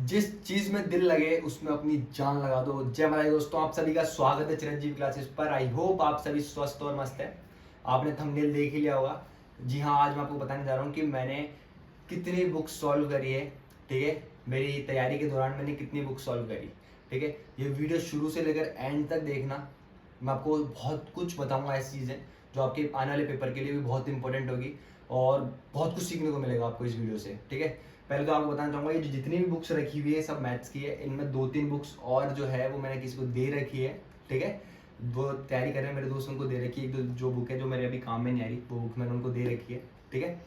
जिस चीज में दिल लगे उसमें अपनी जान लगा दो। जय माता दी दोस्तों, आप सभी का स्वागत है चिरंजीव क्लासेस पर। आई होप आप सभी स्वस्थ और मस्त है। आपने थंबनेल देख ही लिया होगा। जी हाँ, आज मैं आपको बताने जा रहा हूँ कि मैंने कितनी बुक सॉल्व करी है। ठीक है, मेरी तैयारी के दौरान मैंने कितनी बुक सॉल्व करी। ठीक है, ये वीडियो शुरू से लेकर एंड तक देखना। मैं आपको बहुत कुछ बताऊंगा ऐसी चीज़ें जो आपके आने वाले पेपर के लिए भी बहुत इंपॉर्टेंट होगी और बहुत कुछ सीखने को मिलेगा आपको इस वीडियो से। ठीक है, पहले तो आपको बताना चाहूँगा, ये जितनी भी बुक्स रखी हुई है सब मैथ्स की है। इनमें 2-3 बुक्स और जो है वो मैंने किसी को दे रखी है। ठीक है, वो तैयारी कर रहे हैं मेरे दोस्त, उनको दे रखी है। एक जो बुक है जो मेरे अभी काम में नहीं आ रही, वो बुक मैंने उनको दे रखी है। ठीक है,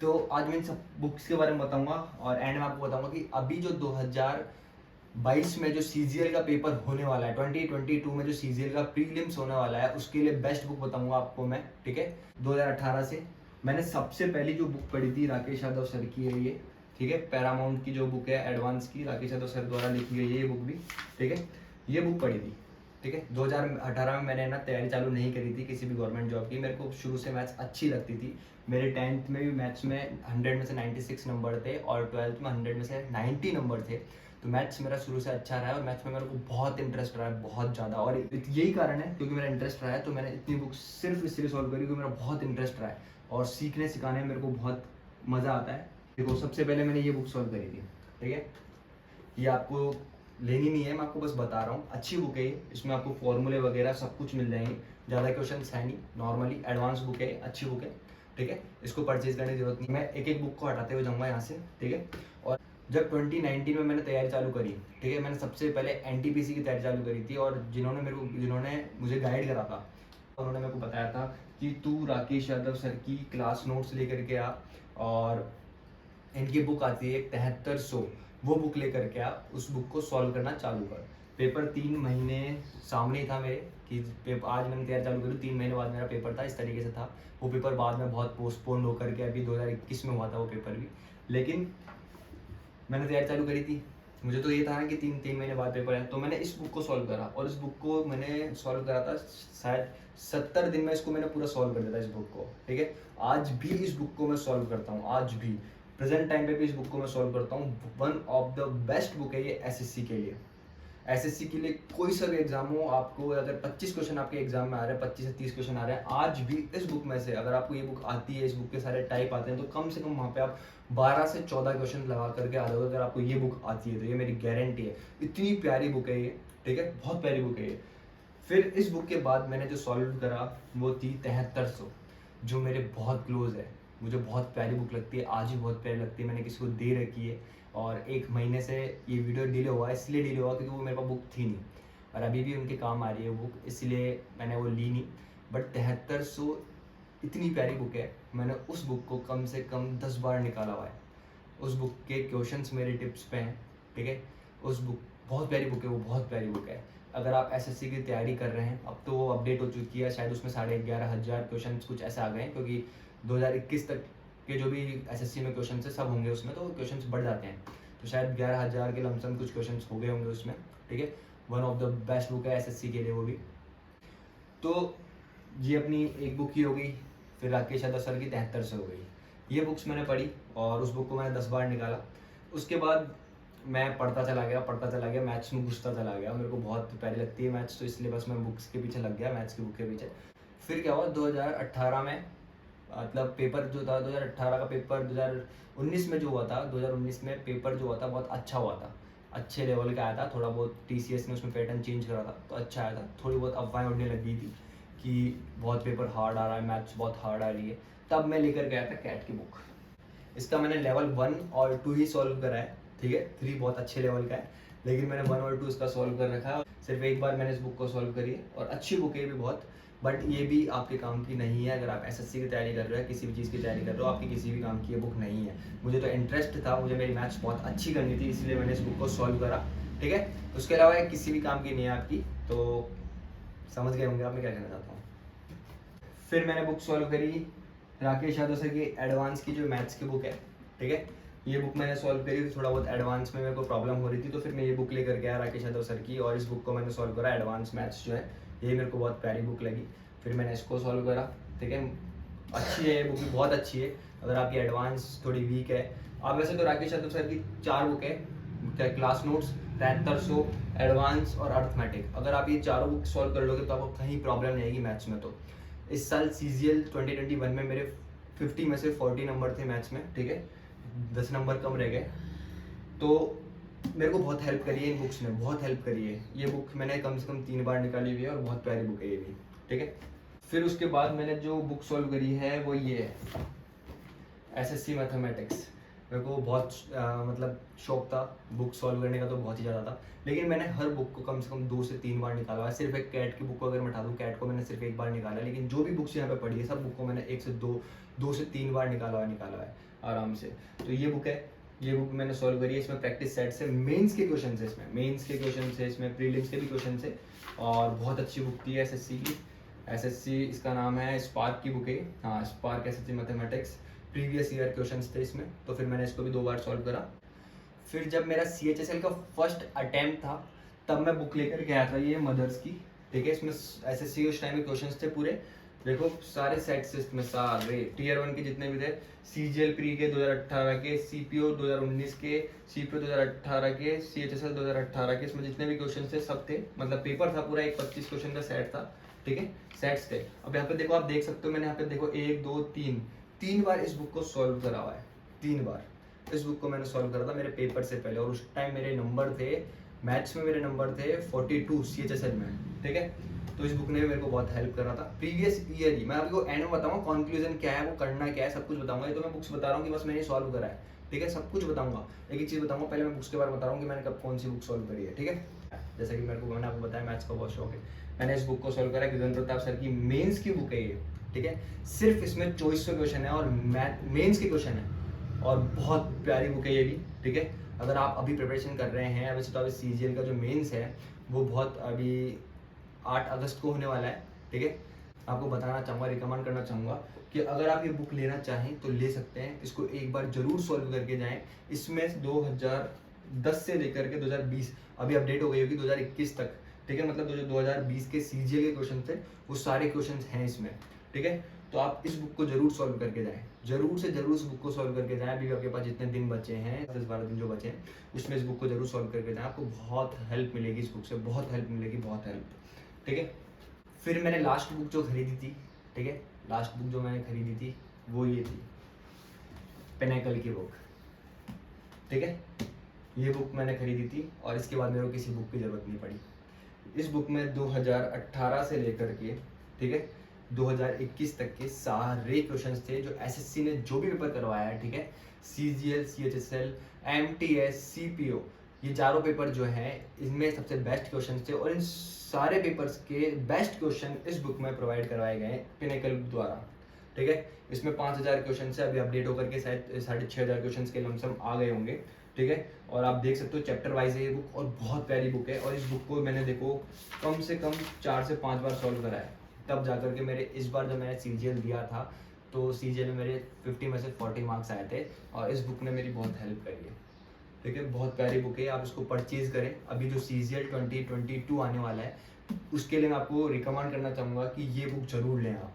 तो आज मैं इन सब बुक्स के बारे में बताऊंगा और एंड में आपको बताऊंगा कि अभी जो 2022 में जो सीजीएल का पेपर होने वाला है, 2022 में जो सीजीएल का प्रीलिम्स होने वाला है, उसके लिए बेस्ट बुक बताऊंगा आपको मैं। ठीक है, 2018 से मैंने सबसे पहली जो बुक पढ़ी थी राकेश यादव सर की है ये। ठीक है, पैरामाउंट की जो बुक है एडवांस की, राकेश यादव सर द्वारा लिखी गई है ये बुक भी। ठीक है, ये बुक पढ़ी थी। ठीक है, 2018 में मैंने ना तैयारी चालू नहीं करी थी किसी भी गवर्नमेंट जॉब की। मेरे को शुरू से मैथ्स अच्छी लगती थी। मेरे 10th में भी मैथ्स में 100 में से 96 नंबर थे और 12th में 100 में से 90 नंबर थे। तो मैथ्स मेरा शुरू से अच्छा रहा है और मैथ्स में मेरे को बहुत इंटरेस्ट रहा है, बहुत ज़्यादा। और यही कारण है, क्योंकि मेरा इंटरेस्ट रहा है तो मैंने इतनी बुक्स सिर्फ इसलिए सॉल्व करी क्योंकि मेरा बहुत इंटरेस्ट रहा है और सीखने सिखाने में मेरे को बहुत मज़ा आता है। देखो, सबसे पहले मैंने ये बुक सॉल्व करी थी। ठीक है, ये आपको लेनी नहीं है, मैं आपको बस बता रहा हूँ। अच्छी बुक है ये, इसमें आपको फॉर्मूले वगैरह सब कुछ मिल जाएंगे। ज़्यादा क्वेश्चन है नहीं, नॉर्मली एडवांस बुक है, अच्छी बुक है। ठीक है, इसको परचेज करने की जरूरत नहीं। मैं एक एक बुक को हटाते हुए जाऊँगा यहाँ से। ठीक है, और जब 2019 में मैंने तैयारी चालू करी, ठीक है, मैंने सबसे पहले एनटीपीसी की तैयारी चालू करी थी। और जिन्होंने मुझे गाइड करा था, उन्होंने मेरे को बताया था कि तू राकेश यादव सर की क्लास नोट्स लेकर के आ और इनकी बुक आती है 7300, वो बुक लेकर के आप उस बुक को सॉल्व करना चालू कर। पेपर 3 महीने सामने ही था मेरे कि पेपर आज मैंने तैयारी चालू करी, 3 महीने बाद मेरा पेपर था। इस तरीके से था वो पेपर। बाद में बहुत पोस्टपोन होकर के अभी 2021 में हुआ था वो पेपर भी, लेकिन मैंने तैयारी चालू करी थी। मुझे तो ये था ना कि तीन तीन महीने बाद पेपर है, तो मैंने इस बुक को सॉल्व करा और इस बुक को मैंने सॉल्व करा था शायद 70 दिन में। इसको मैंने पूरा सॉल्व कर दिया था इस बुक को। ठीक है, आज भी इस बुक को मैं सॉल्व करता हूँ, आज भी प्रेजेंट टाइम पे भी इस बुक को मैं सॉल्व करता हूँ। One of the best book है ये एसएससी के लिए। एसएससी के लिए कोई सा भी एग्जाम हो, आपको अगर 25 क्वेश्चन आपके एग्जाम में आ रहे हैं, 25 से 30 क्वेश्चन आ रहे हैं, आज भी इस बुक में से अगर आपको ये बुक आती है, इस बुक के सारे टाइप आते हैं, तो कम से कम वहाँ पे आप 12 से 14 क्वेश्चन लगा करके आ जाओगे। अगर आपको ये बुक आती है तो ये मेरी गारंटी है। इतनी प्यारी बुक है ये। ठीक है, बहुत प्यारी बुक है ये। फिर इस बुक के बाद मैंने जो सॉल्व करा वो थी 7300, जो मेरे बहुत क्लोज है। मुझे बहुत प्यारी बुक लगती है, आज भी बहुत प्यारी लगती है। मैंने किसी को दे रखी है और 1 महीने से ये वीडियो डिले हुआ है, इसलिए डिले हुआ क्योंकि वो मेरे पास बुक थी नहीं और अभी भी उनके काम आ रही है बुक, इसलिए मैंने वो ली नहीं। बट 7300 इतनी प्यारी बुक है, मैंने उस बुक को कम से कम 10 बार निकाला हुआ है। उस बुक के क्वेश्चंस मेरे टिप्स पे हैं। ठीक है, उस बुक बहुत प्यारी बुक है, वो बहुत प्यारी बुक है। अगर आप एसएससी की तैयारी कर रहे हैं, अब तो वो अपडेट हो चुकी है, शायद उसमें 11,500 क्वेश्चन कुछ ऐसे आ गए हैं, क्योंकि 2021 तक के जो भी एसएससी में क्वेश्चन है सब होंगे उसमें, तो क्वेश्चन बढ़ जाते हैं। तो शायद 11,000 के लमसम कुछ क्वेश्चन हो गए होंगे उसमें। ठीक है, one of the best book है एसएससी के लिए वो भी। तो ये अपनी एक बुक ही हो गई। फिर राकेश यादव सर की 7300 हो गई। ये बुक्स मैंने पढ़ी और उस बुक को मैंने 10 बार निकाला। उसके बाद मैं पढ़ता चला गया, मैथ्स में घुसता चला गया। मेरे को बहुत प्यारी लगती है मैथ्स, तो इसलिए बस मैं बुक्स के पीछे लग गया, मैथ्स की बुक के पीछे। फिर क्या हुआ 2018 में, मतलब पेपर जो था 2018 का पेपर 2019 में जो हुआ था, 2019 में पेपर जो हुआ था बहुत अच्छा हुआ था, अच्छे लेवल का आया था। थोड़ा बहुत टीसीएस ने उसमें पैटर्न चेंज करा था तो अच्छा आया था। थोड़ी बहुत अफवाहें उड़ने लग गई थी कि बहुत पेपर हार्ड आ रहा है, मैथ्स बहुत हार्ड आ रही है। तब मैं लेकर गया था कैट की बुक। इसका मैंने लेवल 1 और 2 ही सॉल्व करा है। ठीक है, 3 बहुत अच्छे लेवल का है, लेकिन मैंने 1 और 2 इसका सॉल्व कर रखा है। सिर्फ एक बार मैंने इस बुक को सॉल्व करी है और अच्छी बुक है भी बहुत। बट ये भी आपके काम की नहीं है। अगर आप एसएससी की तैयारी कर रहे हो, किसी भी चीज़ की तैयारी कर रहे हो, आपकी किसी भी काम की ये बुक नहीं है। मुझे तो इंटरेस्ट था, मुझे मेरी मैथ्स बहुत अच्छी करनी थी, इसलिए मैंने इस बुक को सॉल्व करा। ठीक है, उसके अलावा ये किसी भी काम की नहीं है आपकी, तो समझ गए होंगे आप मैं क्या कहना चाहता हूँ। फिर मैंने बुक सॉल्व करी राकेश यादव सर की एडवांस की जो मैथ्स की बुक है। ठीक है, ये बुक मैंने सॉल्व करी। थोड़ा बहुत एडवांस में मेरे को प्रॉब्लम हो रही थी, तो फिर मैं ये बुक लेकर गया राकेश यादव सर की और इस बुक को मैंने सॉल्व करा। एडवांस मैथ्स जो है ये मेरे को बहुत प्यारी बुक लगी, फिर मैंने इसको सॉल्व करा। ठीक है, अच्छी है ये बुक भी, बहुत अच्छी है। अगर आपकी एडवांस थोड़ी वीक है, आप वैसे तो राकेश यादव सर की 4 बुक है, क्या क्लास नोट्स, 7300, एडवांस और अर्थमेटिक। अगर आप ये चारों बुक सॉल्व कर लोगे तो आपको कहीं प्रॉब्लम नहीं आएगी मैथ्स में। तो इस साल CGL 2021 में मेरे 50 में से 40 नंबर थे मैथ्स में, ठीक है, 10 नंबर कम रह गए। तो मेरे को बहुत हेल्प करी है इन बुक्स ने, बहुत हेल्प करी है। ये बुक मैंने कम से कम 3 बार निकाली हुई है और बहुत प्यारी बुक है ये भी, ठीक है। फिर उसके बाद मैंने जो बुक सॉल्व करी है वो ये है, SSC मैथमेटिक्स। मेरे को बहुत मतलब शौक था बुक सॉल्व करने का, तो बहुत ही ज़्यादा था। लेकिन मैंने हर बुक को कम से कम 2 से 3 बार निकाला है। सिर्फ एक कैट की बुक को अगर मैं उठा दूँ, कैट को मैंने सिर्फ 1 बार निकाला है। लेकिन जो भी बुक्स यहाँ पे पढ़ी है सब बुक को मैंने 1 से 2 से 3 बार निकाला है आराम से। तो ये बुक है, ये बुक मैंने सॉल्व करी है। इसमें प्रैक्टिस सेट्स है, मेंस के क्वेश्चन है, इसमें मेंस के क्वेश्चन है, इसमें प्रीलिम्स के भी क्वेश्चन है। और बहुत अच्छी बुक थी SSC की। SSC इसका नाम है, स्पार्क की बुक है। हाँ, spark SSC mathematics. Previous year questions थे इसमें, तो फिर मैंने इसको भी 2 बार सॉल्व करा। फिर जब मेरा CHSL का फर्स्ट अटेम्प्ट था तब मैं बुक लेकर के आया था, ये मदर्स की, ठीक है। इसमें SSC उस टाइम में क्वेश्चंस थे पूरे, देखो सारे सेट्स इसमें, सारे टियर 1 के जितने भी थे, CGL प्री के 2018 के, CPO 2019 के, CPO 2018 के, CHSL 2018 के, इसमें जितने भी क्वेश्चन थे सब थे। मतलब पेपर था पूरा, एक 25 क्वेश्चन का सेट था, ठीक है, सेट्स थे। अब यहाँ पे देखो, आप देख सकते हो, मैंने यहाँ पे देखो 1 2 3 बार इस बुक को सॉल्व करा हुआ है। 3 बार इस बुक को मैंने सॉल्व करा था मेरे पेपर से पहले। और उस टाइम मेरे नंबर थे मैथ्स में, मेरे नंबर थे 42 CHSL में, ठीक है। तो इस बुक ने मेरे को बहुत हेल्प करा था प्रीवियस ईयर ही। मैं आपको एंड में बताऊंगा कंक्लूजन क्या है, वो करना क्या है, सब कुछ बताऊंगा। ये तो मैं बुक्स बता रहा हूँ कि बस मैंने सॉल्व करा है, ठीक है, सब कुछ बताऊंगा। एक एक चीज़ बताऊंगा, पहले मैं बुक्स के बारे में बता रहा हूँ कि मैंने कब कौन सी बुक सॉल्व करी है, ठीक है। जैसे कि मैंने आपको बताया मैथ्स का बहुत शौक है, मैंने इस बुक को सॉल्व करा। गगन प्रताप सर की मेन्स की बुक है ये, ठीक है। सिर्फ इसमें 2400 क्वेश्चन है और मेन्स के क्वेश्चन है, और बहुत प्यारी बुक है ये भी, ठीक है। अगर आप अभी प्रिपरेशन कर रहे हैं, वैसे तो अभी CGL का जो मेंस है वो बहुत अभी 8 अगस्त को होने वाला है, ठीक है। आपको बताना चाहूँगा, रिकमेंड करना चाहूँगा कि अगर आप ये बुक लेना चाहें तो ले सकते हैं। इसको एक बार जरूर सॉल्व करके जाएं। इसमें 2010 से लेकर के 2020, अभी अपडेट हो गई होगी 2021 तक, ठीक है। मतलब जो 2020 के CGL के क्वेश्चन थे वो सारे क्वेश्चन हैं इसमें, ठीक है। तो आप इस बुक को जरूर सॉल्व करके जाएं, जरूर से जरूर इस बुक को सॉल्व करके जाएं। अभी आपके पास जितने दिन बचे हैं, 10-12 दिन जो बचे हैं, उसमें इस बुक को जरूर सॉल्व करके जाएं। आपको बहुत हेल्प मिलेगी इस बुक से, बहुत हेल्प मिलेगी, बहुत हेल्प, ठीक है। फिर मैंने लास्ट बुक जो खरीदी थी, ठीक है, लास्ट बुक जो मैंने खरीदी थी वो ये थी, पिनेकल की बुक, ठीक है। ये बुक मैंने खरीदी थी और इसके बाद मेरे को किसी बुक की ज़रूरत नहीं पड़ी। इस बुक में 2018 से लेकर के, ठीक है, 2021 तक के सारे क्वेश्चंस थे जो SSC ने जो भी पेपर करवाया है, ठीक है। CGL, CHSL, MTS, CPO, ये चारों पेपर जो हैं इनमें सबसे बेस्ट क्वेश्चन थे। और इन सारे पेपर्स के बेस्ट क्वेश्चन इस बुक में प्रोवाइड करवाए गए हैं पिनेकल द्वारा, ठीक है। इसमें 5000 क्वेश्चन से अभी अपडेट होकर के शायद 6500 क्वेश्चन के लमसम आ गए होंगे, ठीक है। और आप देख सकते हो चैप्टर वाइज है ये बुक, और बहुत प्यारी बुक है। और इस बुक को मैंने देखो कम से कम 4 से 5 बार सॉल्व करा है, तब जाकर के मेरे इस बार जब मैंने CGL दिया था तो CGL में मेरे 50 में से 40 मार्क्स आए थे। और इस बुक ने मेरी बहुत हेल्प करी है, ठीक है। बहुत प्यारी बुक है, आप इसको परचेज करें। अभी जो CGL 2022 आने वाला है उसके लिए मैं आपको रिकमेंड करना चाहूँगा कि ये बुक जरूर लें आप।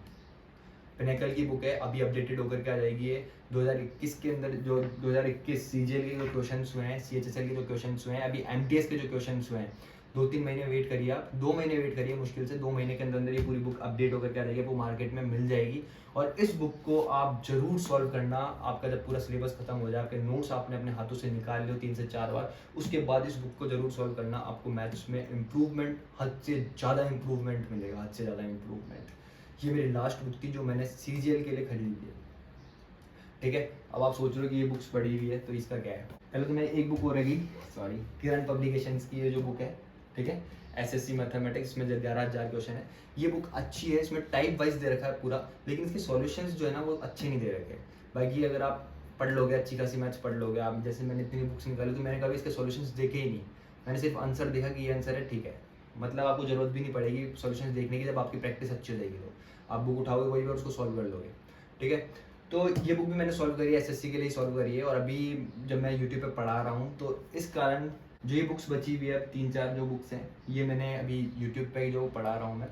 पिनेकल की बुक है, अभी अपडेटेड होकर के आ जाएगी ये 2021 के अंदर। जो 2021 CGL के जो क्वेश्चन हुए हैं, CHSL के जो क्वेश्चन हुए हैं, अभी MTS के जो क्वेश्चन हुए हैं, 2-3 महीने वेट करिए आप, 2 महीने वेट करिए, मुश्किल से 2 महीने के अंदर अंदर ये पूरी बुक अपडेट होकर के आ जाएगी, वो मार्केट में मिल जाएगी। और इस बुक को आप जरूर सॉल्व करना। आपका जब पूरा सिलेबस खत्म हो जाए, आपके नोट्स आपने अपने हाथों से निकाल लो 3 से 4 बार, उसके बाद इस बुक को जरूर सॉल्व करना। आपको मैथ्स में इम्प्रूवमेंट, हद से ज़्यादा इम्प्रूवमेंट मिलेगा, हद से ज़्यादा इम्प्रूवमेंट। ये मेरी लास्ट बुक थी जो मैंने CGL के लिए खरीदी है, ठीक है। अब आप सोच रहे हो कि ये बुक्स पढ़ी हुई है तो इसका क्या है। पहले तो मैं एक बुक हो रहेगी, सॉरी, किरण पब्लिकेशंस की ये जो बुक है, ठीक है, SSC मैथमेटिक्स में 11,000 क्वेश्चन है। ये बुक अच्छी है, इसमें टाइप वाइज दे रखा है पूरा, लेकिन इसके सॉल्यूशंस जो है ना वो अच्छे नहीं दे रखे। बाकी अगर आप पढ़ लोगे, अच्छी खासी मैथ्स पढ़ लोगे आप, जैसे मैंने इतनी बुक्स निकाली तो मैंने कभी इसके सॉल्यूशंस देखे ही नहीं। मैंने सिर्फ आंसर देखा कि ये आंसर है, ठीक है, मतलब आपको जरूरत भी नहीं पड़ेगी सॉल्यूशंस देखने की। जब आपकी प्रैक्टिस अच्छी हो जाएगी तो आप बुक उठाओगे वही बार उसको सॉल्व कर लोगे, ठीक है। तो ये बुक भी मैंने सॉल्व करी है, SSC के लिए सॉल्व करी है। और अभी जब मैं YouTube पे पढ़ा रहा हूँ तो इस कारण जो ये बुक्स बची हुई है, 3-4 जो बुक्स हैं, ये मैंने अभी YouTube पे जो पढ़ा रहा हूँ मैं,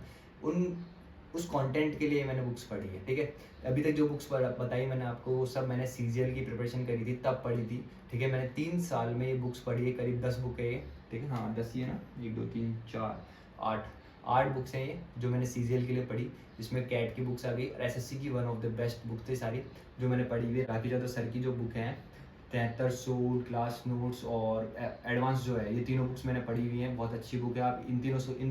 उस कंटेंट के लिए मैंने बुक्स पढ़ी है, ठीक है। अभी तक जो बुक्स बताई मैंने आपको, वो सब मैंने CGL की प्रिपरेशन करी थी तब पढ़ी थी। ठीक है। मैंने 3 साल में ये बुक्स पढ़ी है, करीब 10 बुक है ये, ठीक है। हाँ 10 ही है ना, 1 2 3 4 8 8 बुक्स हैं ये जो मैंने सीजीएल के लिए पढ़ी। इसमें कैट की बुक्स आ गई और एसएससी की one of the best book थी सारी जो मैंने पढ़ी हुई है। बाकी ज़्यादा सर की जो बुक हैं 73 क्लास नोट्स और एडवांस जो है, ये तीनों बुक्स मैंने पढ़ी हुई हैं। बहुत अच्छी बुक है, आप इन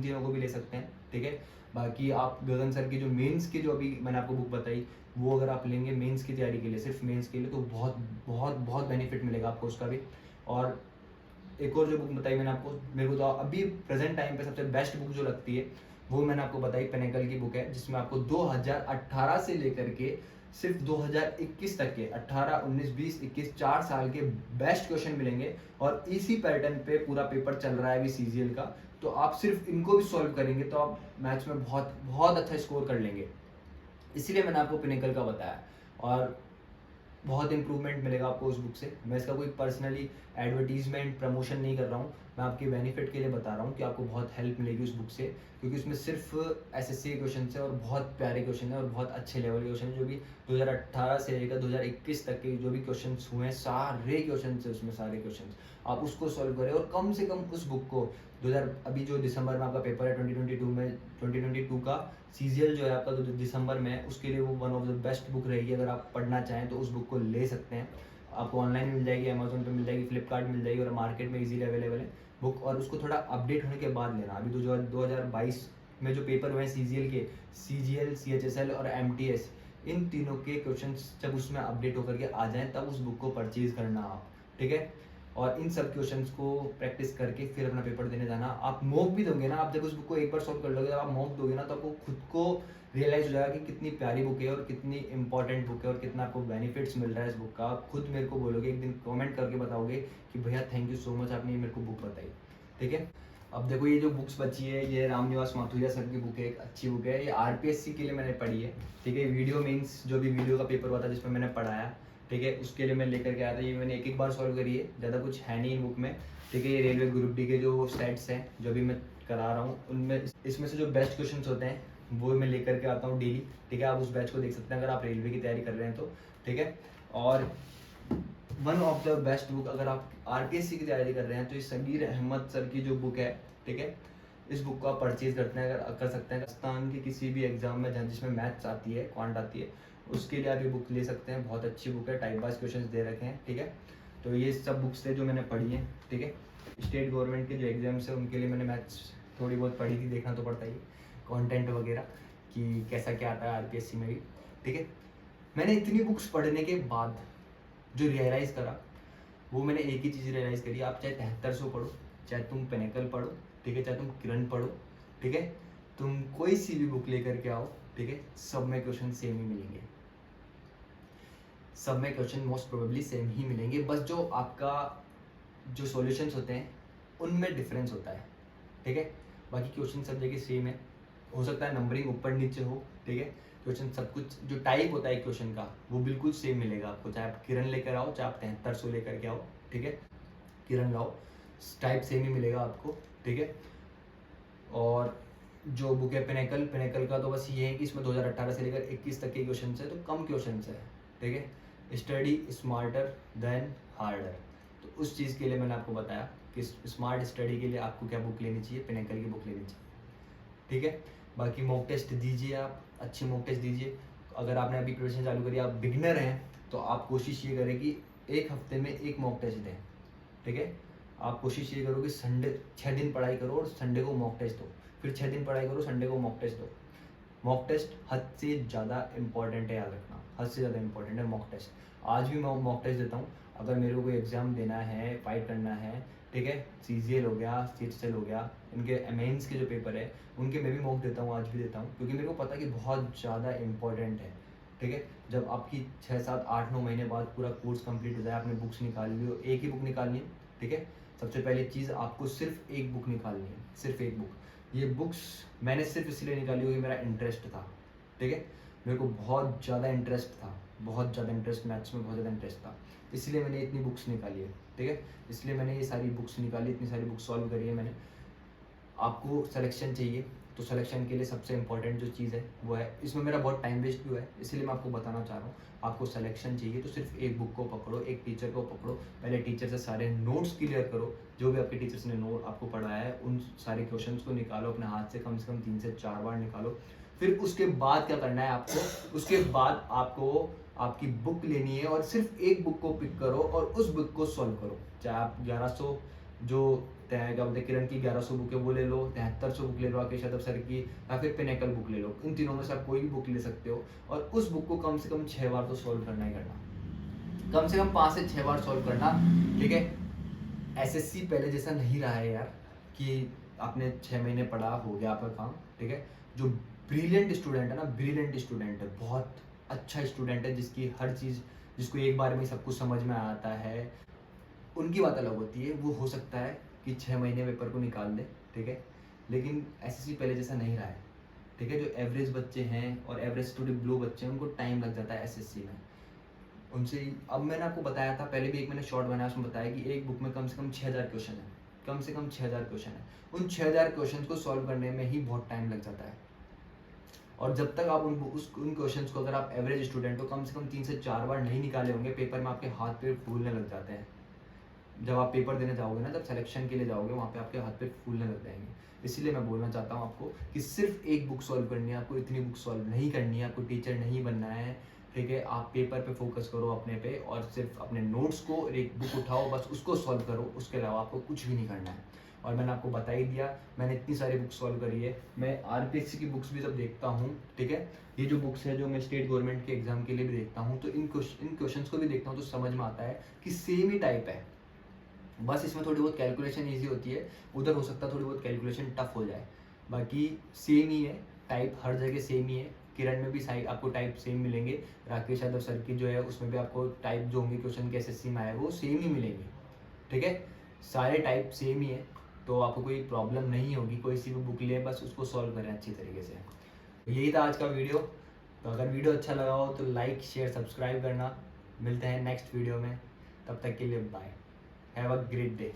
तीनों को भी ले सकते हैं, ठीक है। बाकी आप गगन सर की जो मेंस की जो अभी मैंने आपको बुक बताई, वो अगर आप लेंगे मेंस की तैयारी के लिए, सिर्फ मेंस के लिए, तो बहुत बहुत बहुत बेनिफिट मिलेगा आपको उसका भी। और एक और जो बुक बताई मैंने आपको, मेरे को तो अभी प्रेजेंट टाइम पे सबसे बेस्ट बुक जो लगती है वो मैंने आपको बताई, पिनेकल की बुक है, जिसमें आपको 2018 से लेकर के सिर्फ 2021 तक के 18 19 20 21 4 साल के बेस्ट क्वेश्चन मिलेंगे। और इसी पैटर्न पे पूरा पेपर चल रहा है अभी सीजीएल का, तो आप सिर्फ इनको भी सॉल्व करेंगे तो आप मैथ्स में बहुत बहुत अच्छा स्कोर कर लेंगे। इसीलिए मैंने आपको पिनेकल का बताया, और बहुत इंप्रूवमेंट मिलेगा आपको उस बुक से। मैं इसका कोई पर्सनली एडवर्टीजमेंट प्रमोशन नहीं कर रहा हूँ, मैं आपके बेनिफिट के लिए बता रहा हूँ कि आपको बहुत हेल्प मिलेगी उस बुक से, क्योंकि उसमें सिर्फ एसएससी के क्वेश्चन है और बहुत प्यारे क्वेश्चन है और बहुत अच्छे लेवल के क्वेश्चन है। जो भी 2018 से लेकर 2021 तक के जो भी क्वेश्चन हुए हैं, सारे क्वेश्चन है उसमें, सारे क्वेश्चन आप उसको सॉल्व करें। और कम से कम उस बुक को 2000 अभी जो दिसंबर में आपका पेपर है 2022 में, 2022 का सीजीएल जो है आपका जो दिसंबर में है, उसके लिए वो one of the best book रहेगी। अगर आप पढ़ना चाहें तो उस बुक को ले सकते हैं, आपको ऑनलाइन मिल जाएगी, अमेजोन पे मिल जाएगी, फ्लिपकार्ट मिल जाएगी और मार्केट में इजीली अवेलेबल है बुक। और उसको थोड़ा अपडेट होने के बाद लेना। अभी 2022 में जो पेपर हुए हैं सीजीएल के, सीजीएल सीएचएसएल और एमटीएस, इन तीनों के क्वेश्चन जब उसमें अपडेट होकर के आ जाएं तब उस बुक को परचेज करना आप, ठीक है। और इन सब क्वेश्चंस को प्रैक्टिस करके फिर अपना पेपर देने जाना। आप मॉक भी दोगे ना, आप जब उस बुक को एक बार सॉल्व कर लोगे, जब आप मॉक दोगे ना, तो आपको खुद को रियलाइज हो जाएगा कि कितनी प्यारी बुक है और कितनी इंपॉर्टेंट बुक है और कितना आपको बेनिफिट्स मिल रहा है इस बुक का। आप खुद मेरे को बोलोगे, एक दिन कमेंट करके बताओगे कि भैया थैंक यू सो मच, आपने ये मेरे को बुक बताई, ठीक है। अब देखो ये जो बुक्स बची है, ये रामनिवास माथुरिया सर की बुक है, एक अच्छी बुक है, ये आरपीएससी के लिए मैंने पढ़ी है, ठीक है। वीडियो मीन्स जो भी वीडियो का पेपर हुआ था जिसमें मैंने पढ़ाया, ठीक है, उसके लिए मैं लेकर के आया था। ये मैंने एक एक बार सॉल्व करी है, ज़्यादा कुछ है नहीं इन बुक में, ठीक है। ये रेलवे ग्रुप डी के जो सेट्स हैं जो भी मैं करा रहा हूँ, उनमें इसमें से जो बेस्ट क्वेश्चन होते हैं वो मैं लेकर के आता हूँ डेली, ठीक है। आप उस बैच को देख सकते हैं अगर आप रेलवे की तैयारी कर रहे हैं तो, ठीक है। और one of the best book अगर आप आरपीएससी की तैयारी कर रहे हैं तो ये सगीर अहमद सर की जो बुक है, ठीक है, इस बुक को आप परचेज करते हैं, अगर कर सकते हैं। राजस्थान की किसी भी एग्जाम में जहाँ जिसमें मैथ्स आती है, क्वांट आती है, उसके लिए आप ये बुक ले सकते हैं। बहुत अच्छी बुक है, टाइप वाइज क्वेश्चन दे रखे हैं, ठीक है। तो ये सब बुक्स थे जो मैंने पढ़ी हैं, ठीक है। स्टेट गवर्नमेंट के जो एग्जाम्स है उनके लिए मैंने मैथ्स थोड़ी बहुत पढ़ी थी, देखना तो पड़ता ही, कंटेंट वगैरह कि कैसा क्या आता है आरपीएससी में भी, ठीक है। मैंने इतनी बुक्स पढ़ने के बाद जो रियलाइज़ करा, वो मैंने एक ही चीज़ रियलाइज़ करी, आप चाहे 7300 पढ़ो, चाहे तुम पिनेकल पढ़ो, ठीक है, चाहे तुम किरण पढ़ो, ठीक है, तुम कोई सी भी बुक लेकर के आओ, ठीक है, सब में क्वेश्चन सेम ही मिलेंगे, सब में क्वेश्चन मोस्ट प्रोबेबली सेम ही मिलेंगे। बस जो आपका जो सॉल्यूशंस होते हैं उनमें डिफरेंस होता है, ठीक है। बाकी क्वेश्चन सब जगह सेम है, हो सकता है नंबरिंग ऊपर नीचे हो, ठीक है। क्वेश्चन सब कुछ जो टाइप होता है क्वेश्चन का वो बिल्कुल सेम मिलेगा आपको, चाहे आप किरण लेकर आओ, चाहे आप 7300 लेकर के आओ, ठीक है, किरण लाओ, टाइप सेम ही मिलेगा आपको, ठीक है। और जो बुक है पिनेकल, पिनेकल का तो बस ये है कि इसमें 2018 से लेकर 21 तक के क्वेश्चन है, तो कम क्वेश्चन है, ठीक है। स्टडी स्मार्टर देन हार्डर, तो उस चीज़ के लिए मैंने आपको बताया कि स्मार्ट स्टडी के लिए आपको क्या बुक लेनी चाहिए, पिनेकल की बुक लेनी चाहिए, ठीक है। बाकी मॉक टेस्ट दीजिए, आप अच्छी मॉक टेस्ट दीजिए। अगर आपने अभी प्रिपरेशन चालू करी, आप बिगिनर हैं, तो आप कोशिश ये करें कि एक हफ्ते में एक मॉक टेस्ट दें, ठीक है। आप कोशिश ये करो कि संडे 6 दिन पढ़ाई करो और संडे को मॉक टेस्ट दो, फिर 6 दिन पढ़ाई करो, संडे को मॉक टेस्ट दो। मॉक टेस्ट हद से ज़्यादा इंपॉर्टेंट है, याद रखना, हद से ज़्यादा इंपॉर्टेंट है मॉक टेस्ट। आज भी मैं मॉक टेस्ट देता हूँ, अगर मेरे को कोई एग्ज़ाम देना है, फाइट करना है, ठीक है, सीजीएल हो गया, सीएचएसएल हो गया, इनके मेंस के जो पेपर है उनके मैं भी मॉक देता हूँ, आज भी देता हूँ, क्योंकि मेरे को पता है कि बहुत ज़्यादा इंपॉर्टेंट है, ठीक है। जब आपकी 6 7 8 9 महीने बाद पूरा कोर्स कंप्लीट हो जाए, आपने बुक्स निकाल ली हो, एक ही बुक निकालनी है, ठीक है। सबसे पहली चीज़ आपको सिर्फ एक बुक निकालनी है, सिर्फ एक बुक। ये बुक्स मैंने सिर्फ इसलिए निकाली क्योंकि मेरा इंटरेस्ट था, ठीक है, मेरे को बहुत ज़्यादा इंटरेस्ट था, बहुत ज़्यादा इंटरेस्ट, मैथ्स में बहुत ज़्यादा इंटरेस्ट था, इसलिए मैंने इतनी बुक्स निकाली है, ठीक है। इसलिए मैंने ये सारी बुक्स निकाली, इतनी सारी बुक्स सॉल्व करी है मैंने। आपको सिलेक्शन चाहिए तो सिलेक्शन के लिए सबसे इंपॉर्टेंट जो चीज़ है वो है, इसमें मेरा बहुत टाइम वेस्ट भी हुआ है, इसलिए मैं आपको बताना चाह रहा हूँ। आपको सिलेक्शन चाहिए तो सिर्फ एक बुक को पकड़ो, एक टीचर को पकड़ो, पहले टीचर से सारे नोट्स क्लियर करो, जो भी आपके टीचर्स ने नोट आपको पढ़ाया है उन सारे क्वेश्चंस को निकालो अपने हाथ से कम 3 से 4 बार निकालो। फिर उसके बाद क्या करना है आपको, उसके बाद आपको आपकी बुक लेनी है और सिर्फ एक बुक को पिक करो और उस बुक को सॉल्व करो। चाहे आप 1100 जो क्या बोलते हैं किरण की 1100 बुक है वो ले लो, 7300 बुक ले लो राकेश यादव सर की, या फिर पिनेकल बुक ले लो। इन तीनों में से आप कोई भी बुक ले सकते हो और उस बुक को कम से कम 6 बार तो सॉल्व करना ही करना, कम से कम 5 से 6 बार सॉल्व करना, ठीक है। एसएससी पहले जैसा नहीं रहा है यार कि आपने 6 महीने पढ़ा हो गया आपका काम, ठीक है। जो ब्रिलियंट स्टूडेंट है ना, ब्रिलियंट स्टूडेंट है, बहुत अच्छा स्टूडेंट है, जिसकी हर चीज़, जिसको एक बार में सब कुछ समझ में आता है, उनकी बात अलग होती है। वो हो सकता है कि 6 महीने पेपर को निकाल दे, ठीक है। लेकिन एसएससी पहले जैसा नहीं रहा है, ठीक है। जो एवरेज बच्चे हैं और एवरेज स्टूडेंट ब्लो बच्चे हैं, उनको टाइम लग जाता है एसएससी में। उनसे अब मैंने आपको बताया था पहले भी, एक मैंने शॉर्ट बनाया उसमें बताया कि एक बुक में कम से कम 6000 क्वेश्चन है, कम से कम 6000 क्वेश्चन है। उन 6000 क्वेश्चन को सॉल्व करने में ही बहुत टाइम लग जाता है। और जब तक आप उन क्वेश्चंस को, अगर आप एवरेज स्टूडेंट हो, कम से कम 3 से 4 बार नहीं निकाले होंगे, पेपर में आपके हाथ पैर फूलने लग जाते हैं। जब आप पेपर देने जाओगे ना, जब सिलेक्शन के लिए जाओगे, वहाँ पे आपके हाथ पैर फूलने लग जाएंगे। इसलिए मैं बोलना चाहता हूँ आपको कि सिर्फ एक बुक सॉल्व करनी है, आपको इतनी बुक सॉल्व नहीं करनी है, आपको टीचर नहीं बनना है, ठीक है। आप पेपर पे फोकस करो अपने पे और सिर्फ अपने नोट्स को और एक बुक उठाओ, बस उसको सॉल्व करो, उसके अलावा आपको कुछ भी नहीं करना है। और मैंने आपको बता ही दिया, मैंने इतनी सारी बुक सॉल्व करी है। मैं आरपीएससी की बुक्स भी जब देखता हूँ, ठीक है, ये जो बुक्स है जो मैं स्टेट गवर्नमेंट के एग्जाम के लिए भी देखता हूँ, तो इन क्वेश्चंस को भी देखता हूँ तो समझ में आता है कि सेम ही टाइप है, बस इसमें थोड़ी बहुत कैलकुलेशन ईजी होती है, उधर हो सकता है थोड़ी बहुत कैलकुलेशन टफ हो जाए, बाकी सेम ही है, टाइप हर जगह सेम ही है। किरण में भी साइड आपको टाइप सेम मिलेंगे, राकेश यादव सर की जो है उसमें भी आपको टाइप जो होंगे क्वेश्चन के एसएससी में आए वो सेम ही मिलेंगे, ठीक है। सारे टाइप सेम ही है, तो आपको कोई प्रॉब्लम नहीं होगी। कोई सी भी बुक ले, बस उसको सॉल्व करें अच्छी तरीके से। तो यही था आज का वीडियो। तो अगर वीडियो अच्छा लगा हो तो लाइक शेयर सब्सक्राइब करना। मिलते हैं नेक्स्ट वीडियो में, तब तक के लिए bye, have a great day.